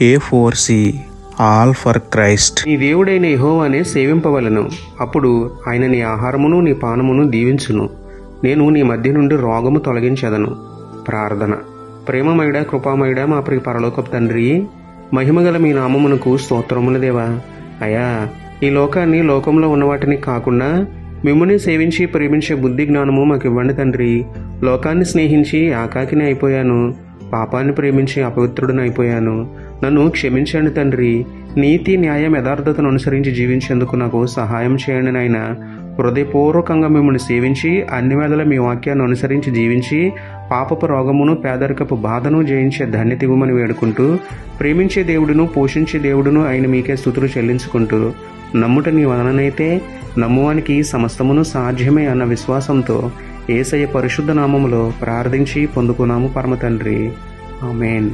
A4C all for Christ. నీ దేవుడైన యెహోవానే సేవింపవలెను. అప్పుడు ఆయన నీ ఆహారమును నీ పానమును దీవించును. నేను నీ మధ్య నుండి రోగము తొలగించెదను. ప్రార్థన. ప్రేమమయుడా, కృపామయుడా, మా ప్రియ పరలోకపు తండ్రి, మహిమగల మీ నామమునకు స్తోత్రములు దేవా. అయ్యా, ఈ లోకాన్ని, లోకంలో ఉన్న వాటిని కాకుండా మిమ్ముని సేవించి ప్రేమించే బుద్ధి జ్ఞానము మాకు ఇవ్వండి తండ్రి. లోకాన్ని స్నేహించి ఏకాకిని అయిపోయాను. పాపాన్ని ప్రేమించి అపవిత్రుడిని అయిపోయాను. నన్ను క్షమించండి తండ్రి. నీతి, న్యాయం, యథార్థతను అనుసరించి జీవించేందుకు నాకు సహాయం చేయండి నాయన. హృదయపూర్వకంగా మిమ్మల్ని సేవించి అన్ని వేళల మీ వాక్యాన్ని అనుసరించి జీవించి పాపపు రోగమును, పేదరికపు బాధను జయించే ధన్యత ఇవ్వమని వేడుకుంటూ, ప్రేమించే దేవుడును, పోషించే దేవుడును అయిన మీకే స్తుతులు చెల్లించుకుంటూ, నమ్ముట నీ వలననైతే నమ్మువానికి సమస్తమును సాధ్యమే అన్న విశ్వాసంతో యేసయ్య పరిశుద్ధ నామములో ప్రార్థించి పొందుకున్నాము పరమ తండ్రి. ఆమేన్.